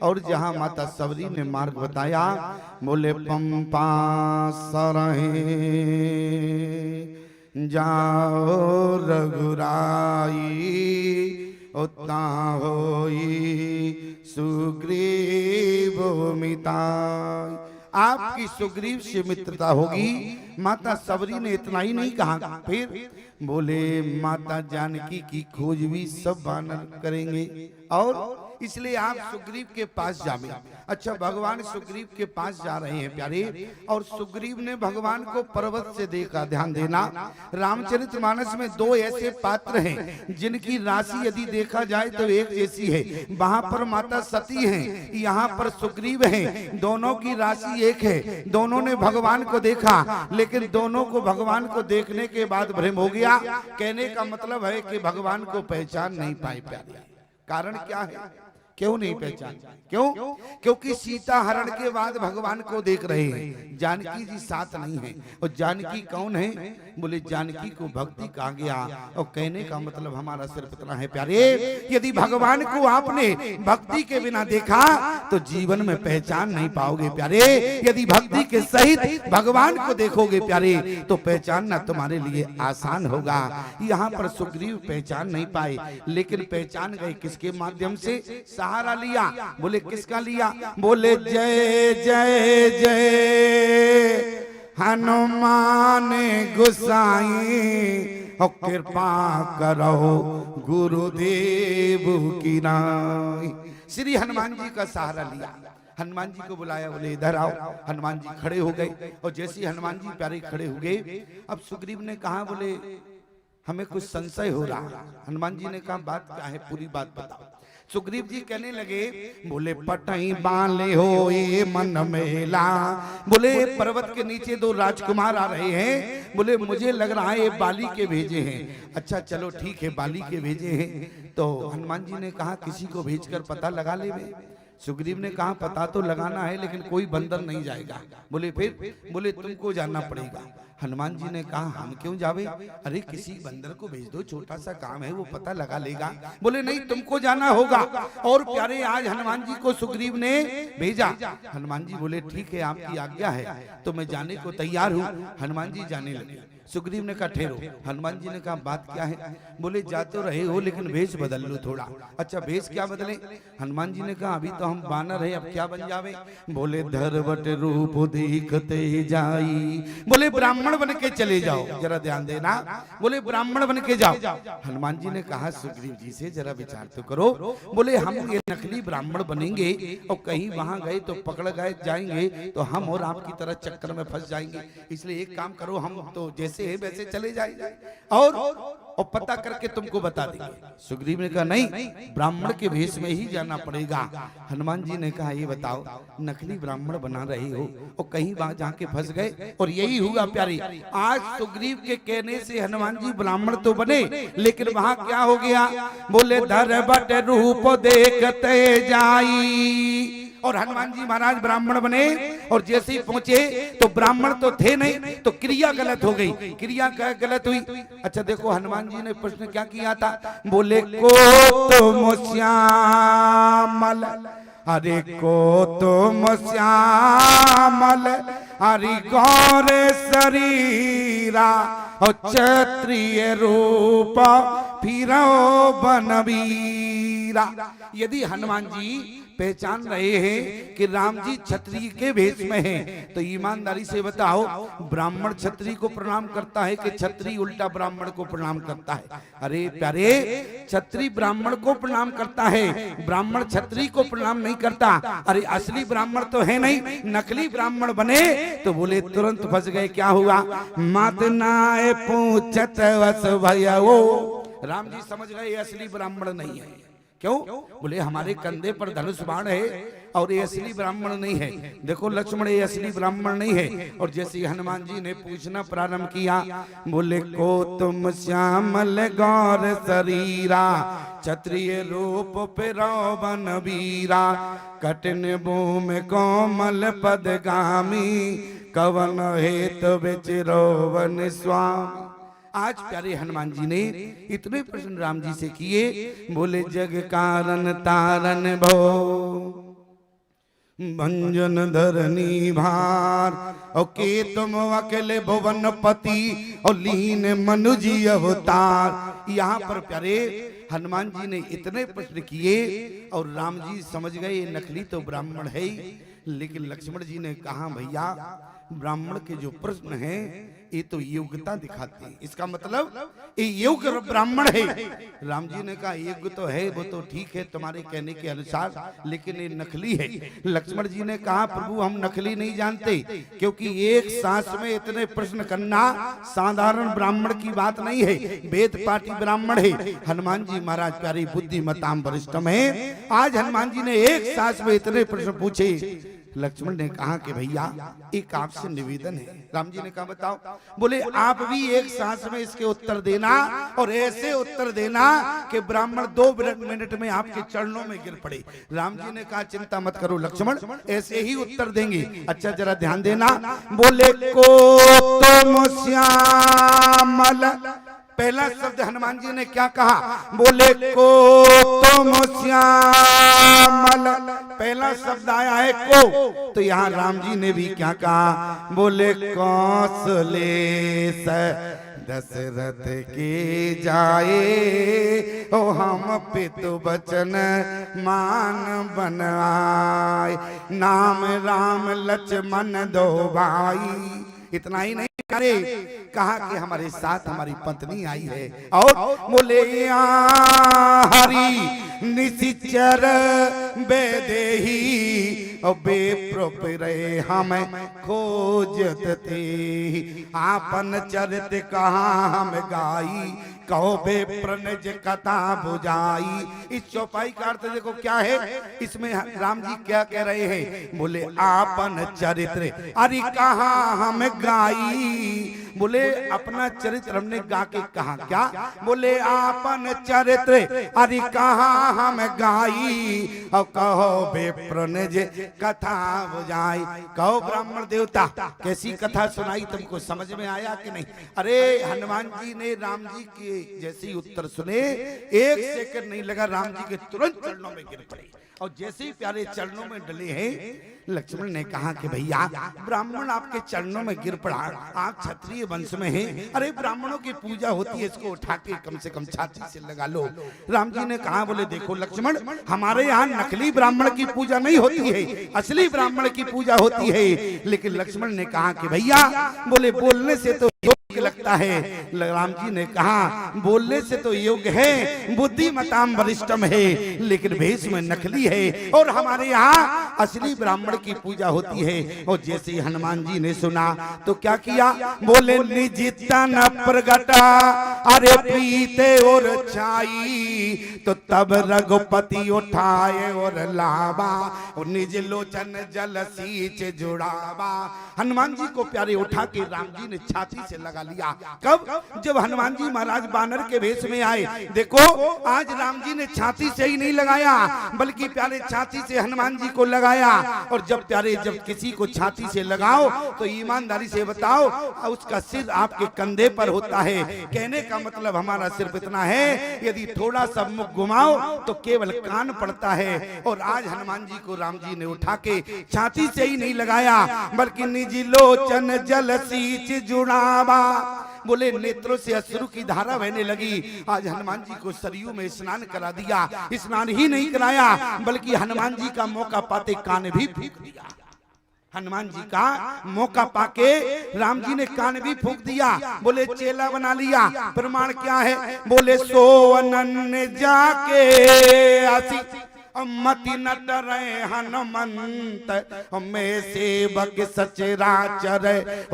और जहां माता सबरी ने मार्ग बताया, बोले पंपा सरहे जाओ रघुराई, उतना होई सुग्रीव मिताई। आपकी सुग्रीव से मित्रता होगी। माता सबरी ने इतना ही नहीं कहा, फिर बोले माता जानकी की खोज भी सब वानर करेंगे, और इसलिए आप सुग्रीव के पास जावे। अच्छा, भगवान सुग्रीव के पास जा रहे हैं प्यारे, और सुग्रीव ने भगवान को पर्वत से देखा। ध्यान देना, रामचरितमानस में दो ऐसे पात्र हैं जिनकी राशि यदि देखा जाए तो एक जैसी है। वहां पर माता सती हैं, यहाँ पर सुग्रीव हैं। दोनों की राशि एक है। दोनों ने भगवान को देखा, लेकिन दोनों को भगवान को देखने के बाद भ्रम हो गया। कहने का मतलब है कि भगवान को पहचान नहीं पाए प्यारे। कारण क्या है? क्यों नहीं पहचान? क्यों? क्योंकि सीता हरण के बाद भगवान को देख रहे हैं, जानकी जी साथ नहीं है। और जानकी कौन है? बोले जानकी को भक्ति कहा गया। और कहने का मतलब हमारा सिर्फ इतना है प्यारे, यदि भगवान को आपने भक्ति के बिना देखा तो जीवन में पहचान नहीं पाओगे प्यारे। यदि भक्ति के सहित भगवान को देखोगे प्यारे तो पहचानना तुम्हारे लिए आसान होगा। यहाँ पर सुग्रीव पहचान नहीं पाए, लेकिन पहचान गए किसके माध्यम से? सहारा लिया। बोले किसका लिया? बोले जय जय जय हनुमान गोसाई, और कृपा करो गुरुदेव की नाई। श्री हनुमान जी का सहारा लिया। हनुमान जी को बुलाया, बोले इधर आओ। हनुमान जी खड़े हो गए, और जैसे हनुमान जी प्यारे खड़े हो गए, अब सुग्रीव ने कहा, बोले हमें कुछ संशय हो रहा। हनुमान जी ने कहा बात क्या है, पूरी बात बताओ। सुग्रीव जी कहने लगे, बोले पटई बाले हो ये मन मेला। बोले पर्वत के नीचे दो राजकुमार आ रहे हैं। बोले मुझे लग रहा है ये बाली के भेजे हैं। अच्छा चलो ठीक है, बाली के भेजे हैं। तो हनुमान जी ने कहा किसी को भेजकर पता लगा ले। सुग्रीव ने कहा पता तो लगाना है, लेकिन कोई बंदर नहीं जाएगा। बोले फिर? बोले तुमको जाना पड़ेगा। हनुमान जी ने कहा हम क्यों जावे? अरे किसी बंदर को भेज दो, छोटा सा काम है, वो पता लगा लेगा। बोले नहीं, तुमको जाना होगा। और प्यारे आज हनुमान जी को सुग्रीव ने भेजा। हनुमान जी बोले ठीक है, आपकी आज्ञा है तो मैं जाने को तैयार हूँ। हनुमान जी जाने लगे। सुग्रीव ने कहा ठहरो। हनुमान जी ने कहा बात क्या है? बोले जा तो रहे हो, लेकिन भेष बदल लो थोड़ा। अच्छा भेष क्या बदले? हनुमान जी ने कहा अभी तो हम बानर है, अब क्या बन जावे? बोले धरवट रूप देखते जाई। बोले ब्राह्मण बन के चले जाओ। जरा ध्यान देना, बोले ब्राह्मण बन के जाओ। हनुमान जी ने कहा सुग्रीव जी से जरा विचार तो करो। बोले हम ये नकली ब्राह्मण बनेंगे और कहीं वहां गए तो पकड़ गए जाएंगे तो हम और आपकी तरह चक्कर में फंस जाएंगे। इसलिए एक काम करो, हम तो जैसे है वैसे चले जाएंगे और पता करके तुमको बता देंगे। सुग्रीव ने कहा नहीं, ब्राह्मण के भेष में ही जाना पड़ेगा। हनुमान जी ने कहा ये बताओ, नकली ब्राह्मण बना रहे हो और कहीं वहां जाके फंस गए। और यही हुआ प्यारी। आज सुग्रीव के कहने से हनुमान जी ब्राह्मण तो बने, लेकिन वहां क्या हो गया? बोले धरवट रूप देखते जाई। और हनुमान जी महाराज ब्राह्मण बने, और जैसे ही पहुंचे तो ब्राह्मण तो थे नहीं, तो क्रिया गलत हो गई। क्रिया क्या गलत हुई? अच्छा देखो, हनुमान जी ने प्रश्न क्या किया था? बोले को तुम श्यामल, अरे को तुम श्यामल, हरि गौर शरीरा, और क्षत्रिय रूप फिरो बनवीरा। यदि हनुमान जी पहचान रहे हैं कि राम जी क्षत्रिय के भेष में हैं, तो ईमानदारी से बताओ ब्राह्मण क्षत्रिय को प्रणाम करता है कि क्षत्रिय उल्टा ब्राह्मण को प्रणाम करता है? अरे प्यारे, क्षत्रिय ब्राह्मण को प्रणाम करता है, ब्राह्मण क्षत्रिय को प्रणाम नहीं करता। अरे असली ब्राह्मण तो है नहीं, नकली ब्राह्मण बने। तो बोले तुरंत फंस गए। क्या हुआ? मात नाय पूछत वस भयो। राम जी समझ गए असली ब्राह्मण नहीं है। क्यों? बोले हमारे कंधे पर धनुष बाण है और ये असली ब्राह्मण नहीं है। देखो लक्ष्मण, ये असली ब्राह्मण नहीं है। और जैसे हनुमान जी ने पूछना प्रारंभ किया, बोले को तुम श्यामल गौर शरीरा, क्षत्रिय रूप फिरो बनवीरा, कठिन भूम कोमल पदगामी, कवन हेतु विचिरो वन स्वामी। आज प्यारे हनुमान जी ने इतने प्रश्न राम जी से किए। बोले जग कारण तारन भो, भंजन धरनी भार और के तुम अकेले भुवन पति और लीन मनुजी अवतार। यहाँ पर प्यारे हनुमान जी ने इतने प्रश्न किए और राम जी समझ गए ये नकली तो ब्राह्मण है ही। लेकिन लक्ष्मण जी ने कहा भैया ब्राह्मण के जो प्रश्न हैं ये तो योग्यता दिखाते हैं, इसका मतलब ये योग्य ब्राह्मण है। राम जी ने कहा योग्य तो है, वो तो ठीक है तुम्हारे कहने के अनुसार, लेकिन ये नकली है। लक्ष्मण जी ने कहा प्रभु हम नकली नहीं जानते, क्योंकि एक सांस में इतने प्रश्न करना साधारण ब्राह्मण की बात नहीं है, वेद पाठी ब्राह्मण है। हनुमान जी महाराज प्यारी बुद्धिमताम वरिष्ठम है। आज हनुमान जी ने एक सांस में इतने प्रश्न पूछे। लक्ष्मण ने कहा कि भैया एक आपसे निवेदन है। राम जी ने कहा बताओ। बोले आप भी एक सांस में इसके उत्तर देना और ऐसे उत्तर देना कि ब्राह्मण 2 मिनट में आपके चरणों में गिर पड़े। राम जी ने कहा चिंता मत करो लक्ष्मण, ऐसे ही उत्तर देंगे। अच्छा जरा ध्यान देना। बोले को तुम श्यामल, पहला शब्द हनुमान जी ने क्या कहा? बोले को तुम श्यामल, पहला शब्द आया है को। तो यहाँ राम जी ने भी क्या कहा? बोले कौशले दशरथ के जाए ओ हम पितु बचन मान बन आए, नाम राम लक्ष्मण दो भाई। इतना ही नहीं करे, कहा कि हमारे साथ हमारी पत्नी आई है। और बोले हरि निशिचर बेदेही और बेप्रोपरे हम खोजत थे, आपन चरित कहा हम गाई, कहो बेप्रनज कथा बुझाई। इस चौपाई का अर्थ देखो क्या है, इसमें राम जी क्या कह रहे हैं? बोले आपन चरित्र अरे कहा हम गाई। बोले अपना चरित्र हमने गा के कहा क्या? बोले आपन चरित्र अरे कहा हम गाई, और कहो बेप्रनज कथा बुझाई। कहो ब्राह्मण देवता कैसी कथा सुनाई, तुमको समझ में आया कि नहीं? अरे हनुमान जी ने राम जी के जैसे ही उत्तर सुने, 1 सेकंड नहीं लगा, राम जी के तुरंत चरणों में गिर पड़े। और जैसे ही प्यारे चरणों में डले हैं, लक्ष्मण ने कहा कि भैया ब्राह्मण आपके चरणों में गिर पड़ा, आप क्षत्रिय वंश में हैं, अरे ब्राह्मणों की पूजा होती है, इसको उठा के कम से कम छाती से लगा लो। राम जी ने कहा बोले देखो लक्ष्मण, हमारे यहाँ नकली ब्राह्मण की पूजा नहीं होती है, असली ब्राह्मण की पूजा होती है। लेकिन लक्ष्मण ने कहा कि भैया बोले बोलने से तो योग्य लगता है। राम जी ने कहा बोलने से तो योग्य है, बुद्धिमताम वरिष्ठम है, लेकिन भेष में नकली है, और हमारे यहाँ असली ब्राह्मण की पूजा होती है। और जैसे ही हनुमान जी ने सुना तो क्या किया? बोले निजिता न प्रगटा अरे प्रीते और छाई, तो तब रघुपति उठाए और लावा, और निज लोचन जल सींच जुड़ावा। हनुमान जी को प्यारे उठा के राम जी ने छाती से लगा लिया। कब? जब हनुमान जी महाराज बानर के भेष में आए। देखो आज राम जी ने छाती से ही नहीं लगाया, बल्कि प्यारे छाती से हनुमान जी को लगाया। और जब प्यारे जब किसी को छाती से लगाओ तो ईमानदारी से बताओ उसका सिर आपके कंधे पर होता है। कहने का मतलब हमारा सिर्फ इतना है, यदि थोड़ा सा मुख घुमाओ तो केवल कान पड़ता है। और आज हनुमान जी को राम जी ने उठा के छाती से ही नहीं लगाया, बल्कि निज लोचन जल सींच जुड़ावा। बोले नेत्रों से अश्रु की धारा बहने लगी। आज हनुमान जी को सरयू में स्नान करा दिया। स्नान ही नहीं कराया, बल्कि हनुमान जी का मौका पाते कान भी फूंक दिया। हनुमान जी का मौका पाके राम जी ने कान भी फूंक दिया। बोले चेला बना लिया। प्रमाण क्या है? बोले सोवनन जाके आसी मति न डरे हनुमंत, हमें सेवक सचराचर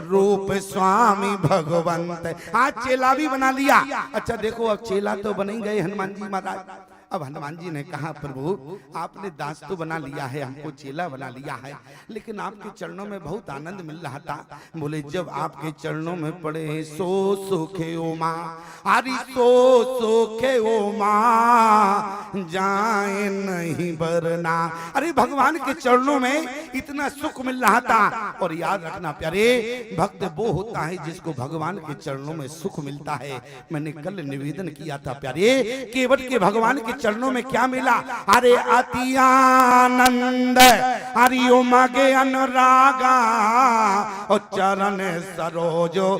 रूप स्वामी भगवंत। आज चेला भी बना लिया। अच्छा देखो अब चेला तो बन ही गए हनुमान जी महाराज। अब हनुमान जी ने कहा प्रभु आपने दास तो बना लिया है, हमको चेला बना लिया है, लेकिन आपके चरणों में बहुत आनंद मिल रहा था। बोले जब आपके चरणों में पड़े सो सुखे ओ माँ, अरे सो सुखे ओ माँ जाए नहीं बरना। अरे भगवान के चरणों में इतना सुख मिल रहा था। और याद रखना प्यारे, भक्त वो होता है जिसको भगवान के चरणों में सुख मिलता है। मैंने कल निवेदन किया था प्यारे, केवट के भगवान के चरणों में क्या मिला? अरे अति आनंद, हरिओ मगे अनुरागा, और चरण सरोजो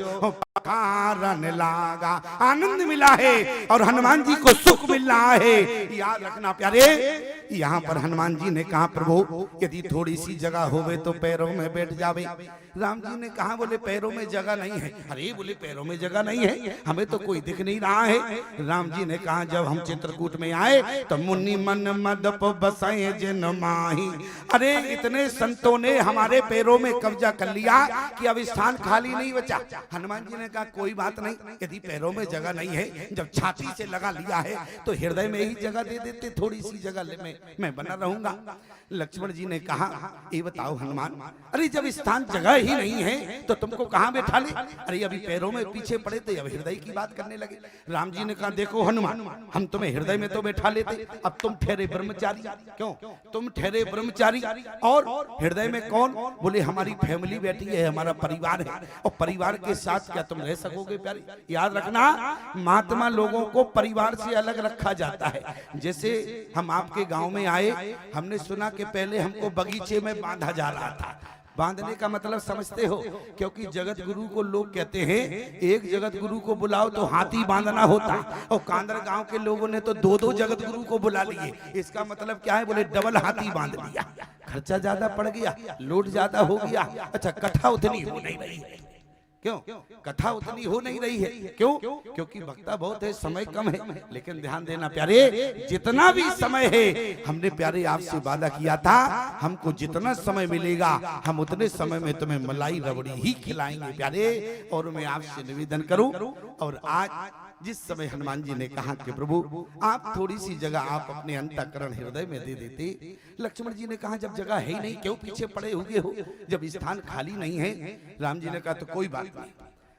कारण लागा। आनंद मिला है और हनुमान जी को सुख मिल रहा है। याद रखना प्यारे, यहाँ पर हनुमान जी ने कहा प्रभु यदि थोड़ी सी जगह होवे तो पैरों में बैठ जावे। राम जी ने कहा बोले पैरों में जगह नहीं है। अरे बोले पैरों में जगह नहीं है, हमें तो कोई दिख नहीं रहा है। राम जी ने कहा जब हम चित्रकूट में आए तो मुनि मन मदप बसाए जिन माही। अरे इतने संतों ने हमारे पैरों में कब्जा कर लिया कि अब स्थान खाली नहीं बचा। हनुमान जी ने कहा कोई बात नहीं, यदि पैरों में जगह नहीं है, जब छाती से लगा लिया है तो हृदय में ही जगह दे देते, थोड़ी सी जगह में मैं बना रहूंगा। लक्ष्मण जी ने कहा ये बताओ हनुमान, अरे जब स्थान जगह ही नहीं है तो तुमको कहां बैठा ले? अरे अभी पैरों में पीछे पड़े थे, अब हृदय की बात करने लगे। राम जी ने कहा देखो हनुमान, हम तुम्हें हृदय में तो बैठा लेते, अब तुम ठहरे ब्रह्मचारी। क्यों तुम ठहरे ब्रह्मचारी? और हृदय में कौन? बोले हमारी फैमिली बैठी है, हमारा परिवार है, और परिवार के साथ क्या तुम रह सकोगे प्यारे? याद रखना महात्मा लोगों को परिवार से अलग रखा जाता है। जैसे हम आपके गांव में आए, हमने सुना कि पहले हमको बगीचे में बांधा जा रहा था। बांधने का मतलब समझते हो? क्योंकि जगत गुरु को लोग कहते हैं एक जगत गुरु को बुलाओ तो हाथी बांधना होता, और कांदर गांव के लोगों ने तो दो दो जगत गुरु को बुला लिए। इसका मतलब क्या है? बोले डबल हाथी बांध लिया, खर्चा ज्यादा पड़ गया, लोड ज्यादा हो गया। अच्छा कथा उतनी हो नहीं रही है। क्यों कथा उतनी हो नहीं रही है? क्यों? क्योंकि वक्ता बहुत है, समय कम है। लेकिन ध्यान देना प्यारे, जितना भी समय है, हमने प्यारे आपसे वादा किया था हमको जितना समय मिलेगा हम उतने समय में तुम्हें मलाई रबड़ी ही खिलाएंगे प्यारे। और मैं आपसे निवेदन करूं, और आज जिस समय हनुमान जी ने कहा कि प्रभु आप थोड़ी सी जगह आप अपने अंतःकरण हृदय में दे देते, लक्ष्मण जी ने कहा जब जगह है ही नहीं क्यों पीछे पड़े हुए हो, जब स्थान खाली नहीं है। राम जी ने कहा तो कोई बात नहीं।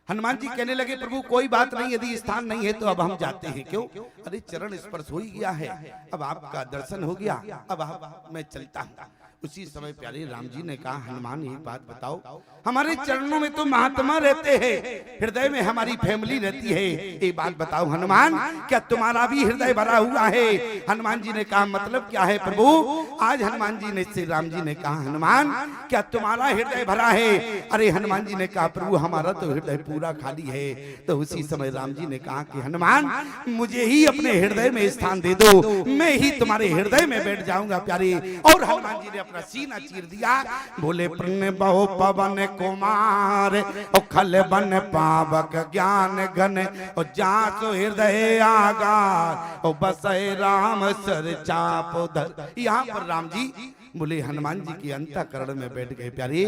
हनुमान जी कहने लगे प्रभु कोई बात नहीं, यदि स्थान नहीं है तो अब हम जाते हैं। क्यों? अरे चरण स्पर्श हो ही गया है, अब आपका दर्शन हो गया, अब मैं चलता हूँ। उसी समय प्यारे राम जी ने कहा हनुमान एक बात बताओ, हमारे चरणों में तो महात्मा रहते हैं, हृदय में हमारी फैमिली रहती है। एक बात बताओ हनुमान, क्या तुम्हारा भी हृदय भरा हुआ है? हनुमान जी ने कहा मतलब क्या है प्रभु? आज हनुमान जी ने श्री राम जी ने कहा हनुमान क्या तुम्हारा हृदय भरा है? अरे हनुमान जी ने कहा प्रभु हमारा तो हृदय पूरा खाली है। तो उसी समय राम जी ने कहा कि हनुमान मुझे ही अपने हृदय में स्थान दे दो, मैं ही तुम्हारे हृदय में बैठ जाऊंगा प्यारे। और हनुमान जी ने अपना सीना चीर दिया, बोले प्रण बहु पवन कुमार, और खल बन पावक ज्ञान घन, और जासु हृदय आगार, और बसै राम सर चाप धर। यहाँ पर राम जी बोले हनुमान जी के अंतःकरण में बैठ गए प्यारे।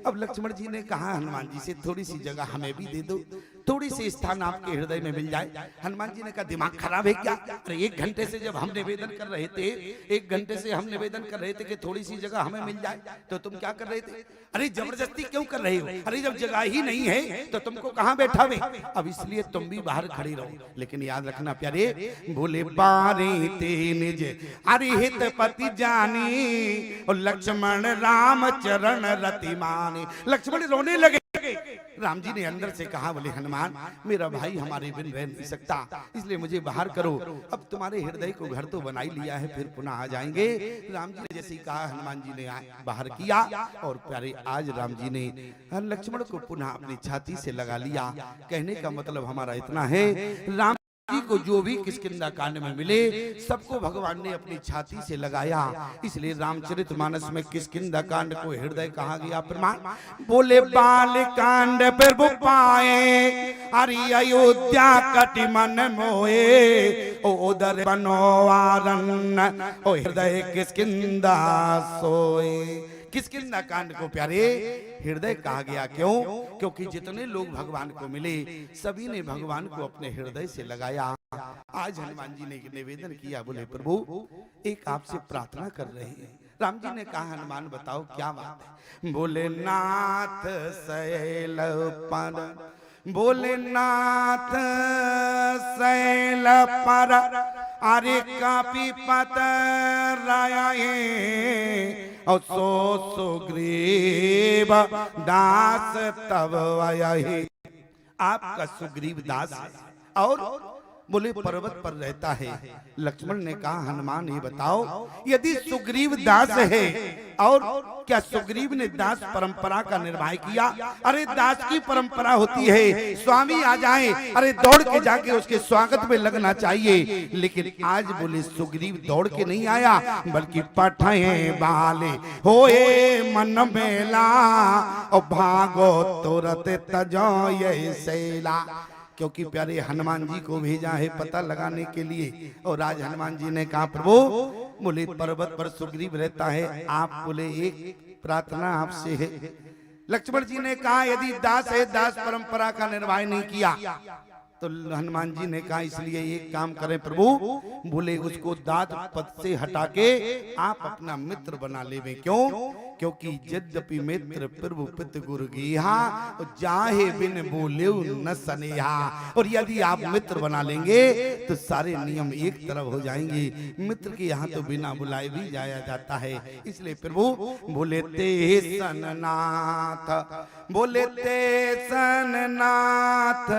अब लक्ष्मण जी ने कहा हनुमान जी से थोड़ी सी जगह हमें भी दे दो, थोड़ी सी स्थान आपके हृदय में मिल जाए। हनुमान जी ने कहा दिमाग खराब है क्या? अरे 1 घंटे से जब हम निवेदन कर रहे थे, 1 घंटे से हम निवेदन कर रहे थे कि थोड़ी सी जगह हमें मिल जाए, तो तुम क्या कर रहे थे? अरे जबरदस्ती क्यों कर रहे हो? अरे जब जगह ही नहीं है तो तुमको कहाँ बैठावे? अब इसलिए तुम भी बाहर खड़ी रहो। लेकिन याद रखना प्यारे, बोले बारे ते निज अरे हित पति जानी, और लक्ष्मण राम चरण रति मानी। लक्ष्मण रोने लगे। राम जी ने अंदर से कहा बोले हनुमान मेरा भाई हमारे बिन रह नहीं सकता, इसलिए मुझे बाहर करो। अब तुम्हारे हृदय को घर तो बना ही लिया है, फिर पुनः आ जाएंगे। राम जी ने जैसे ही कहा हनुमान जी ने बाहर किया, और प्यारे आज राम जी ने लक्ष्मण को पुनः अपनी छाती से लगा लिया। कहने का मतलब हमारा इतना है, राम जी को जो भी किष्किंधा कांड में मिले सबको भगवान ने अपनी छाती से लगाया। इसलिए रामचरितमानस में किष्किंधा कांड को हृदय कहा गया। प्रमाण बोले बाल कांड प्रभु पाए, हरि अयोध्या कटि मन मोए, ओ उदर बनोवारन, ओ हृदय किष्किंधा सोए। किष्किंधा कांड को प्यारे हृदय कहा गया। क्यों? क्योंकि जितने लोग भगवान को मिले सभी ने भगवान को अपने हृदय से लगाया। आज हनुमान जी ने निवेदन किया, बोले प्रभु एक आपसे प्रार्थना कर रहे हैं। राम जी ने कहा हनुमान बताओ क्या बात है? बोले नाथ शैल पर, बोले नाथ शैल पर, अरे कापी पतर और सो सुग्रीव दास तब आये। आपका सुग्रीव दास है और बोले पर्वत पर रहता है। लक्ष्मण ने कहा हनुमान ये बताओ यदि सुग्रीव दास है और क्या सुग्रीव ने दास परंपरा का निर्वाह किया? अरे दास की परंपरा होती है स्वामी आ जाए अरे दौड़ के जाके उसके स्वागत में लगना चाहिए, लेकिन आज बोले सुग्रीव दौड़ के नहीं आया बल्कि पठाए बाले होए मन मेला और भागो तुरंत तजो ये सेला। क्योंकि प्यारे हनुमान जी को भेजा है पता लगाने के लिए। और राज हनुमान जी ने कहा प्रभु बोले पर्वत पर सुग्रीव रहता है, आप बोले एक प्रार्थना आपसे है। लक्ष्मण जी ने कहा यदि दास है दास परंपरा का निर्वाह नहीं किया तो हनुमान जी ने कहा इसलिए एक काम करें प्रभु बोले उसको दास पद से हटा के आप अपना मित्र बना लेवे। क्यों? क्योंकि यद्यपि मित्र प्रभु पित गुरु गीहा जाहे बिन बोले न सनेहा। और यदि आप मित्र बना लेंगे तो सारे नियम एक तरफ हो जाएंगे। मित्र के यहाँ तो बिना बुलाए भी जाया जाता है। इसलिए प्रभु बोले ते सननाथ बोले ते सननाथ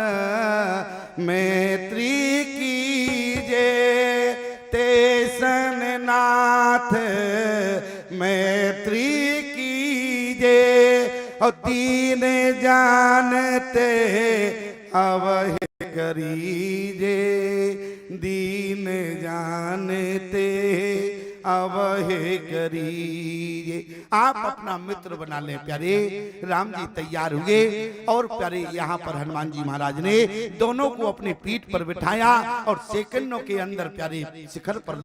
मैत्री कीजे ते सननाथ मैत्री कीजे और दीन जानते अवहे करीजे दीन जानते अवहे करीजे। आप अपना मित्र बना लें। प्यारे राम जी तैयार हुए और प्यारे यहाँ पर हनुमान जी महाराज ने दोनों को अपने पीठ पर बिठाया और सेकंडों के अंदर प्यारे शिखर पर